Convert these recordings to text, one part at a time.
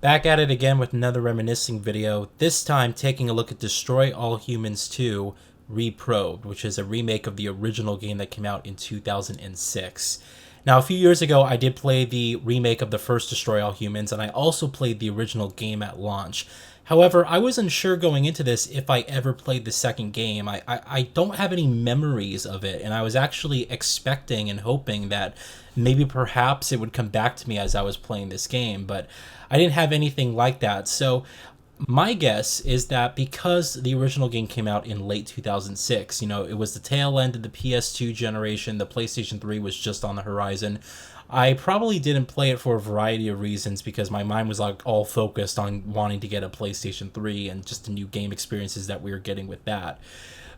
Back at it again with another Reminiscing video, this time taking a look at Destroy All Humans 2 Reprobed, which is a remake of the original game that came out in 2006. Now, a few years ago, I did play the remake of the first Destroy All Humans, and I also played the original game at launch. However, I was unsure going into this if I ever played the second game. I don't have any memories of it, and I was actually expecting and hoping that maybe perhaps it would come back to me as I was playing this game, but I didn't have anything like that. So my guess is that because the original game came out in late 2006, it was the tail end of the PS2 generation, the PlayStation 3 was just on the horizon. I probably didn't play it for a variety of reasons because my mind was like all focused on wanting to get a PlayStation 3 and just the new game experiences that we were getting with that.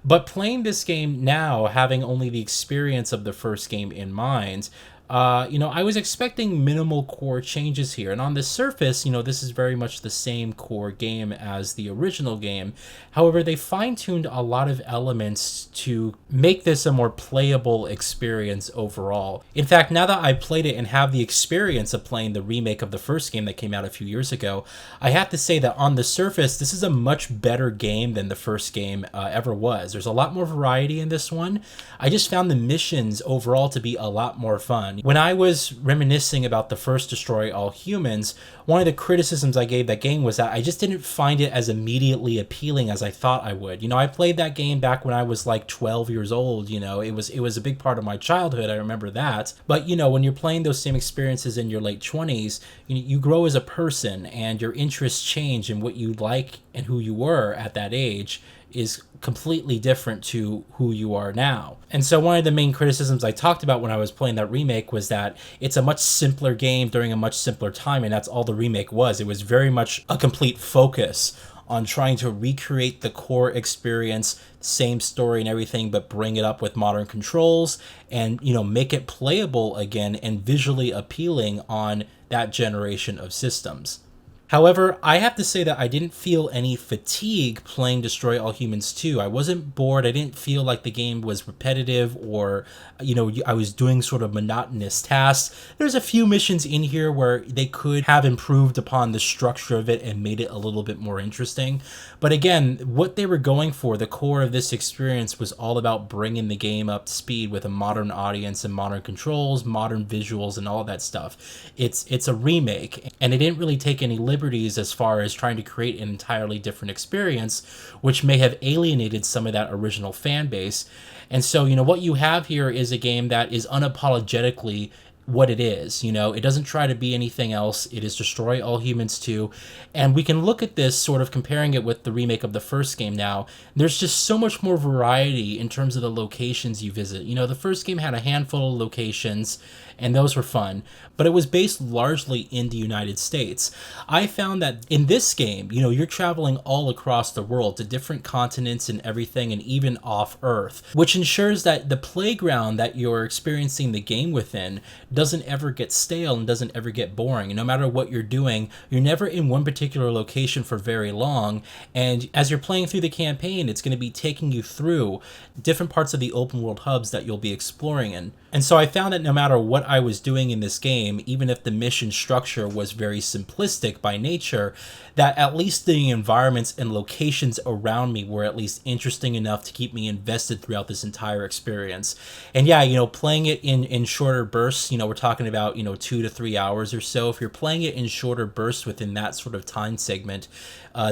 But playing this game now, having only the experience of the first game in mind, I was expecting minimal core changes here. And on the surface, this is very much the same core game as the original game. However, they fine-tuned a lot of elements to make this a more playable experience overall. In fact, now that I played it and have the experience of playing the remake of the first game that came out a few years ago, I have to say that on the surface, this is a much better game than the first game ever was. There's a lot more variety in this one. I just found the missions overall to be a lot more fun. When I was reminiscing about the first Destroy All Humans, one of the criticisms I gave that game was that I just didn't find it as immediately appealing as I thought I would. I played that game back when I was like 12 years old. It was a big part of my childhood. I remember that. But when you're playing those same experiences in your late 20s, you grow as a person and your interests change, and what you like and who you were at that age is completely different to who you are now. And so one of the main criticisms I talked about when I was playing that remake was that it's a much simpler game during a much simpler time, and that's all the remake was. It was very much a complete focus on trying to recreate the core experience, same story and everything, but bring it up with modern controls and, make it playable again and visually appealing on that generation of systems. However, I have to say that I didn't feel any fatigue playing Destroy All Humans 2. I wasn't bored. I didn't feel like the game was repetitive or, I was doing sort of monotonous tasks. There's a few missions in here where they could have improved upon the structure of it and made it a little bit more interesting. But again, what they were going for, the core of this experience, was all about bringing the game up to speed with a modern audience and modern controls, modern visuals, and all that stuff. It's a remake, and it didn't really take any liberties as far as trying to create an entirely different experience, which may have alienated some of that original fan base. And so, what you have here is a game that is unapologetically what it is. It doesn't try to be anything else. It is Destroy All Humans 2. And we can look at this sort of comparing it with the remake of the first game now. There's just so much more variety in terms of the locations you visit. The first game had a handful of locations, and those were fun, but it was based largely in the United States. I found that in this game, you're traveling all across the world to different continents and everything, and even off Earth, which ensures that the playground that you're experiencing the game within doesn't ever get stale and doesn't ever get boring. And no matter what you're doing, you're never in one particular location for very long. And as you're playing through the campaign, it's going to be taking you through different parts of the open world hubs that you'll be exploring in. And so I found that no matter what I was doing in this game, even if the mission structure was very simplistic by nature, that at least the environments and locations around me were at least interesting enough to keep me invested throughout this entire experience. And yeah, playing it in shorter bursts, we're talking about, 2 to 3 hours or so. If you're playing it in shorter bursts within that sort of time segment,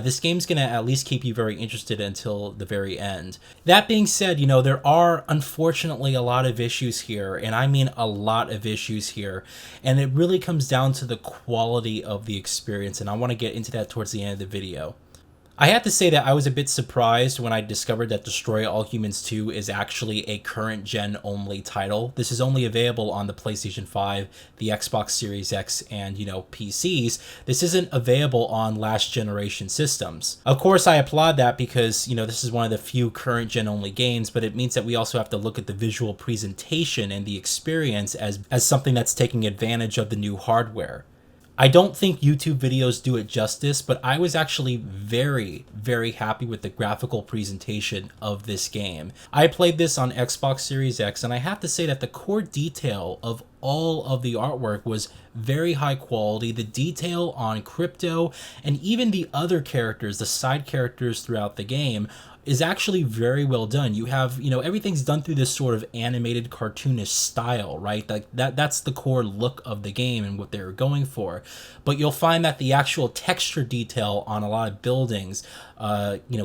this game's going to at least keep you very interested until the very end. That being said, there are unfortunately a lot of issues here, and I mean a lot of issues here, and it really comes down to the quality of the experience, and I want to get into that towards the end of the video. I have to say that I was a bit surprised when I discovered that Destroy All Humans 2 is actually a current gen only title. This is only available on the PlayStation 5, the Xbox Series X, and, PCs. This isn't available on last generation systems. Of course, I applaud that because, this is one of the few current gen only games, but it means that we also have to look at the visual presentation and the experience as something that's taking advantage of the new hardware. I don't think YouTube videos do it justice, but I was actually very, very happy with the graphical presentation of this game. I played this on Xbox Series X, and I have to say that the core detail of all of the artwork was very high quality. The detail on Crypto and even the other characters, the side characters throughout the game, is actually very well done. You have, everything's done through this sort of animated cartoonish style, right? Like that's the core look of the game and what they're going for. But you'll find that the actual texture detail on a lot of buildings,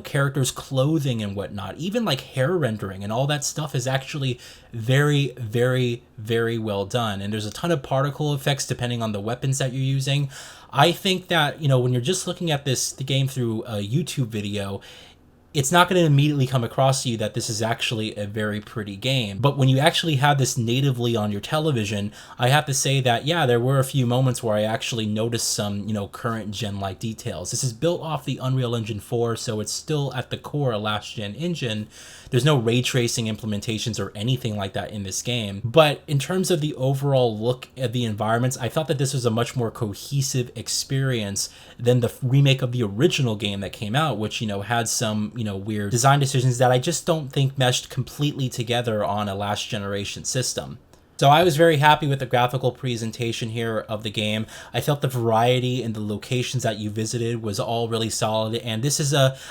characters' clothing and whatnot, even like hair rendering and all that stuff is actually very, very, very well done. And there's a ton of particle effects depending on the weapons that you're using. I think that, when you're just looking at the game through a YouTube video, it's not going to immediately come across to you that this is actually a very pretty game. But when you actually have this natively on your television, I have to say that, yeah, there were a few moments where I actually noticed some, current gen-like details. This is built off the Unreal Engine 4, so it's still at the core a last-gen engine. There's no ray tracing implementations or anything like that in this game. But in terms of the overall look at the environments, I thought that this was a much more cohesive experience than the remake of the original game that came out, which, had some, weird design decisions that I just don't think meshed completely together on a last generation system. So I was very happy with the graphical presentation here of the game. I felt the variety and the locations that you visited was all really solid, and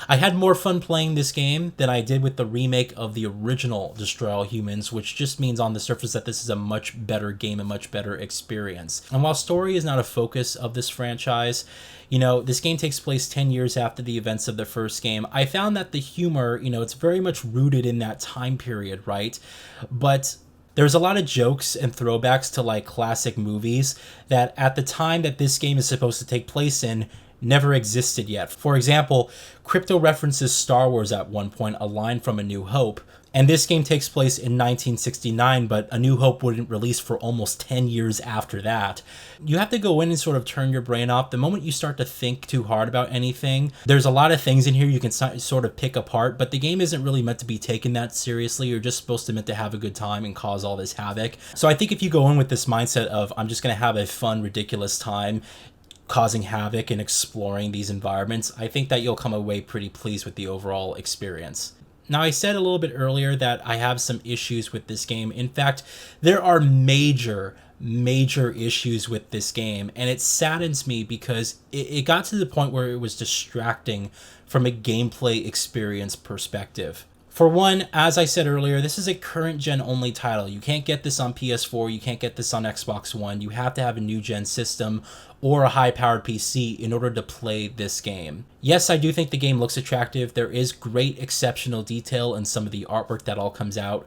I had more fun playing this game than I did with the remake of the original Destroy All Humans, which just means on the surface that this is a much better game, a much better experience. And while story is not a focus of this franchise, this game takes place 10 years after the events of the first game. I found that the humor, it's very much rooted in that time period, right? But there's a lot of jokes and throwbacks to like classic movies that at the time that this game is supposed to take place in never existed yet. For example, Crypto references Star Wars at one point, a line from A New Hope. And this game takes place in 1969, but A New Hope wouldn't release for almost 10 years after that. You have to go in and sort of turn your brain off. The moment you start to think too hard about anything, there's a lot of things in here you can sort of pick apart, but the game isn't really meant to be taken that seriously. You're just supposed to meant to have a good time and cause all this havoc. So I think if you go in with this mindset of, I'm just going to have a fun, ridiculous time, causing havoc and exploring these environments, I think that you'll come away pretty pleased with the overall experience. Now, I said a little bit earlier that I have some issues with this game. In fact, there are major issues with this game, and it saddens me because it got to the point where it was distracting from a gameplay experience perspective. For one, as I said earlier, this is a current gen only title. You can't get this on PS4, you can't get this on Xbox One. You have to have a new gen system or a high-powered PC in order to play this game. Yes, I do think the game looks attractive. There is great exceptional detail in some of the artwork that all comes out.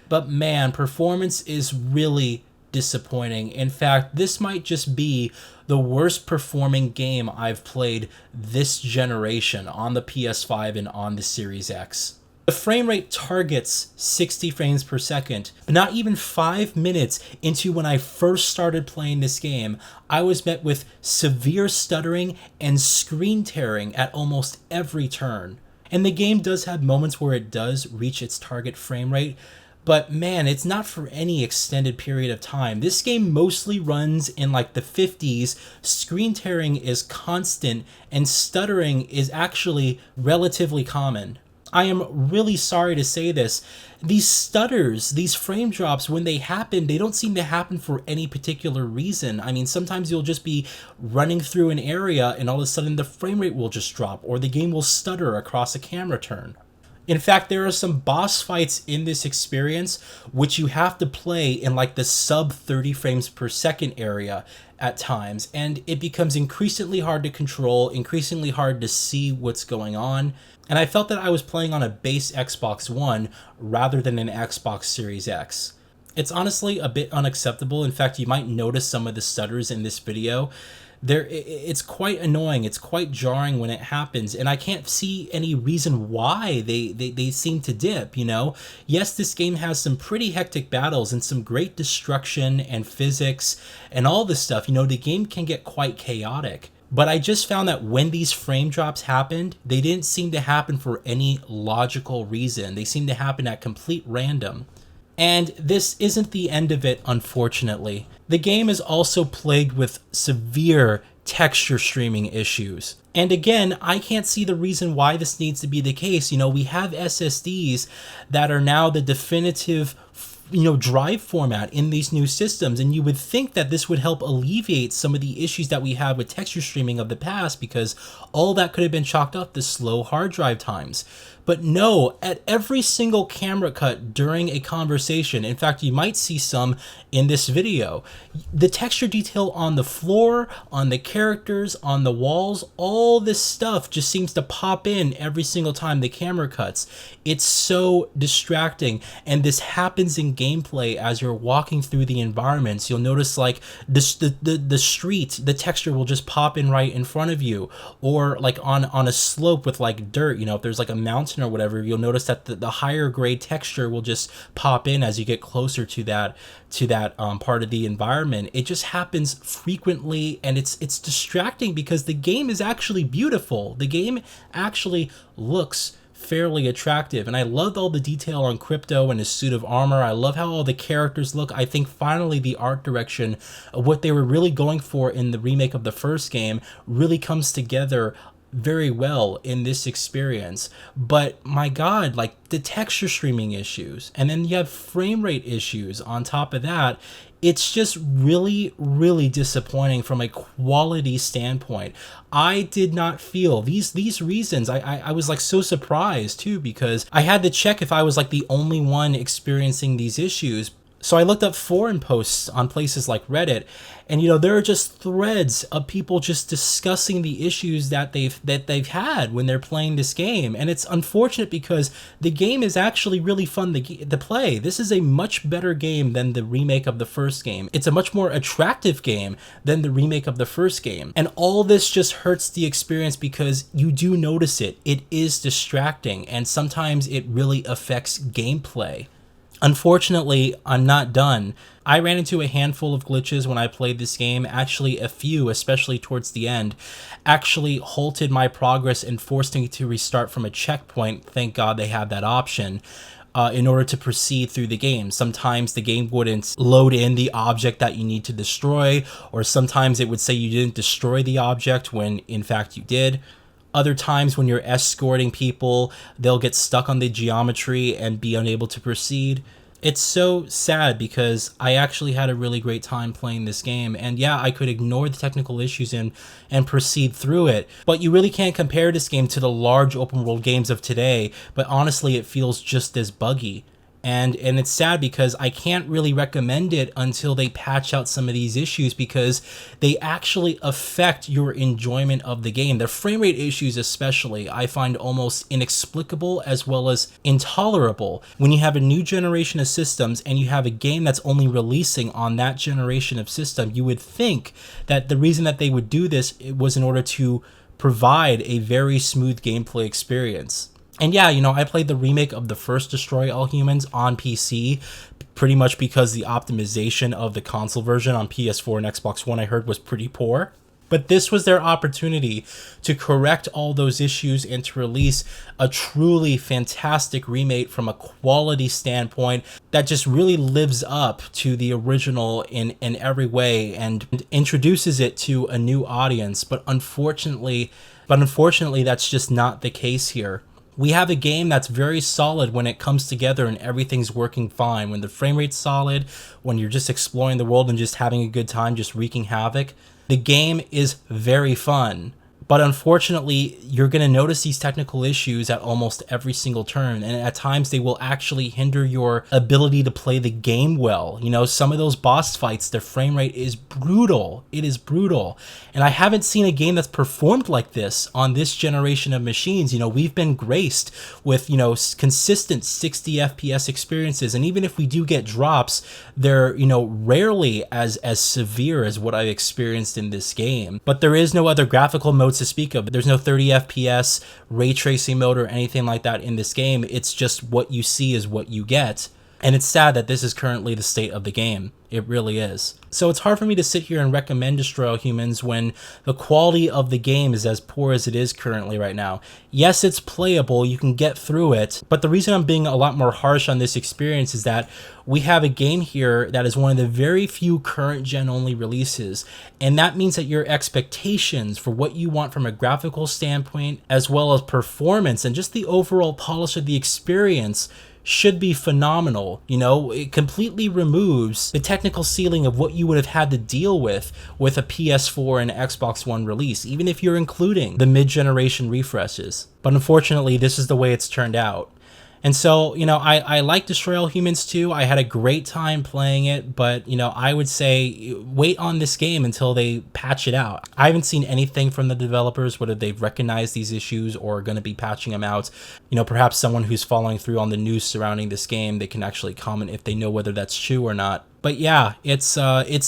But man, performance is really disappointing. In fact, this might just be the worst performing game I've played this generation on the PS5 and on the Series X. The frame rate targets 60 frames per second, but not even 5 minutes into when I first started playing this game, I was met with severe stuttering and screen tearing at almost every turn. And the game does have moments where it does reach its target frame rate, but man, it's not for any extended period of time. This game mostly runs in like the 50s, screen tearing is constant, and stuttering is actually relatively common. I am really sorry to say this. These stutters, these frame drops, when they happen, they don't seem to happen for any particular reason. I mean, sometimes you'll just be running through an area and all of a sudden the frame rate will just drop, or the game will stutter across a camera turn. In fact, there are some boss fights in this experience which you have to play in like the sub 30 frames per second area at times, and it becomes increasingly hard to control, increasingly hard to see what's going on. And I felt that I was playing on a base Xbox One rather than an Xbox Series X. It's honestly a bit unacceptable. In fact, you might notice some of the stutters in this video. It's quite annoying. It's quite jarring when it happens, and I can't see any reason why they seem to dip, Yes, this game has some pretty hectic battles and some great destruction and physics and all this stuff. The game can get quite chaotic. But I just found that when these frame drops happened, they didn't seem to happen for any logical reason. They seemed to happen at complete random. And this isn't the end of it, unfortunately. The game is also plagued with severe texture streaming issues. And again, I can't see the reason why this needs to be the case. We have SSDs that are now the definitive drive format in these new systems, and you would think that this would help alleviate some of the issues that we had with texture streaming of the past, because all that could have been chalked up to slow hard drive times. But no, at every single camera cut during a conversation, in fact, you might see some in this video, the texture detail on the floor, on the characters, on the walls, all this stuff just seems to pop in every single time the camera cuts. It's so distracting, and this happens in gameplay as you're walking through the environments. You'll notice like the street, the texture will just pop in right in front of you, or like on a slope with like dirt, if there's like a mountain or whatever, you'll notice that the higher grade texture will just pop in as you get closer to that part of the environment. It just happens frequently, and it's distracting because the game is actually beautiful. The game actually looks fairly attractive, and I loved all the detail on Crypto and his suit of armor. I love how all the characters look. I think finally the art direction of what they were really going for in the remake of the first game really comes together very well in this experience. But my god, like the texture streaming issues, and then you have frame rate issues on top of that. It's just really, really disappointing from a quality standpoint. I did not feel these reasons. I was like so surprised too, because I had to check if I was like the only one experiencing these issues. So I looked up forum posts on places like Reddit, and there are just threads of people just discussing the issues that they've had when they're playing this game. And it's unfortunate because the game is actually really fun to play. This is a much better game than the remake of the first game. It's a much more attractive game than the remake of the first game. And all this just hurts the experience because you do notice it. It is distracting, and sometimes it really affects gameplay. Unfortunately, I'm not done. I ran into a handful of glitches when I played this game. Actually, a few, especially towards the end, actually halted my progress and forced me to restart from a checkpoint. Thank God they have that option. In order to proceed through the game. Sometimes the game wouldn't load in the object that you need to destroy, or sometimes it would say you didn't destroy the object when in fact you did. Other times when you're escorting people, they'll get stuck on the geometry and be unable to proceed. It's so sad because I actually had a really great time playing this game, and yeah, I could ignore the technical issues and proceed through it, but you really can't compare this game to the large open world games of today. But honestly, it feels just as buggy. And it's sad because I can't really recommend it until they patch out some of these issues, because they actually affect your enjoyment of the game. The frame rate issues especially, I find almost inexplicable as well as intolerable. When you have a new generation of systems and you have a game that's only releasing on that generation of system, you would think that the reason that they would do this was in order to provide a very smooth gameplay experience. And yeah, I played the remake of the first Destroy All Humans on PC, pretty much because the optimization of the console version on PS4 and Xbox One I heard was pretty poor. But this was their opportunity to correct all those issues and to release a truly fantastic remake from a quality standpoint that just really lives up to the original in every way and introduces it to a new audience. But unfortunately, that's just not the case here. We have a game that's very solid when it comes together and everything's working fine. When the frame rate's solid, when you're just exploring the world and just having a good time, just wreaking havoc, the game is very fun. But unfortunately, you're going to notice these technical issues at almost every single turn, and at times they will actually hinder your ability to play the game well. Some of those boss fights, their frame rate is brutal. It is brutal. And I haven't seen a game that's performed like this on this generation of machines. We've been graced with, consistent 60 FPS experiences, and even if we do get drops, they're, rarely as severe as what I've experienced in this game. But there is no other graphical modes to speak of. There's no 30 FPS ray tracing mode or anything like that in this game. It's just what you see is what you get. And it's sad that this is currently the state of the game. It really is. So it's hard for me to sit here and recommend Destroy All Humans when the quality of the game is as poor as it is currently right now. Yes, it's playable, you can get through it, but the reason I'm being a lot more harsh on this experience is that we have a game here that is one of the very few current gen only releases, and that means that your expectations for what you want from a graphical standpoint, as well as performance and just the overall polish of the experience, should be phenomenal. You know, it completely removes the technical ceiling of what you would have had to deal with a PS4 and Xbox One release, even if you're including the mid-generation refreshes. But unfortunately, this is the way it's turned out. And so, you know, I like Destroy All Humans 2. I had a great time playing it, but, you know, I would say wait on this game until they patch it out. I haven't seen anything from the developers, whether they've recognized these issues or are going to be patching them out. You know, perhaps someone who's following through on the news surrounding this game, they can actually comment if they know whether that's true or not. But yeah, it's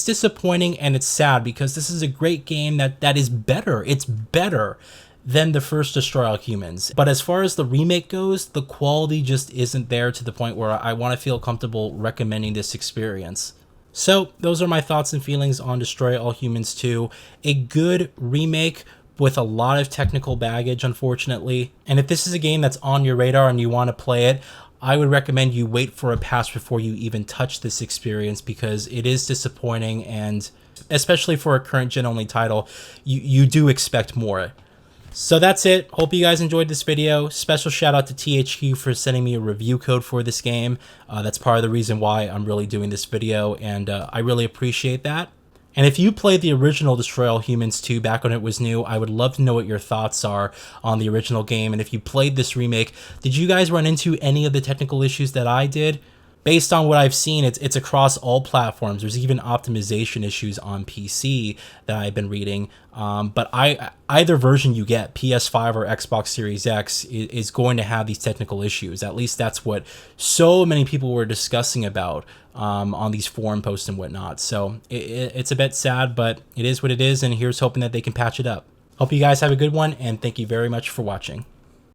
disappointing and it's sad because this is a great game that is better. It's better than the first Destroy All Humans. But as far as the remake goes, the quality just isn't there to the point where I want to feel comfortable recommending this experience. So those are my thoughts and feelings on Destroy All Humans 2. A good remake with a lot of technical baggage, unfortunately. And if this is a game that's on your radar and you want to play it, I would recommend you wait for a patch before you even touch this experience, because it is disappointing, and especially for a current gen only title, you do expect more. So that's it. Hope you guys enjoyed this video. Special shout out to THQ for sending me a review code for this game. That's part of the reason why I'm really doing this video, and I really appreciate that. And if you played the original Destroy All Humans 2 back when it was new, I would love to know what your thoughts are on the original game. And if you played this remake, did you guys run into any of the technical issues that I did? Based on what I've seen, it's across all platforms. There's even optimization issues on PC that I've been reading. But either version you get, PS5 or Xbox Series X, is going to have these technical issues. At least that's what so many people were discussing about on these forum posts and whatnot. So it's a bit sad, but it is what it is, and here's hoping that they can patch it up. Hope you guys have a good one, and thank you very much for watching.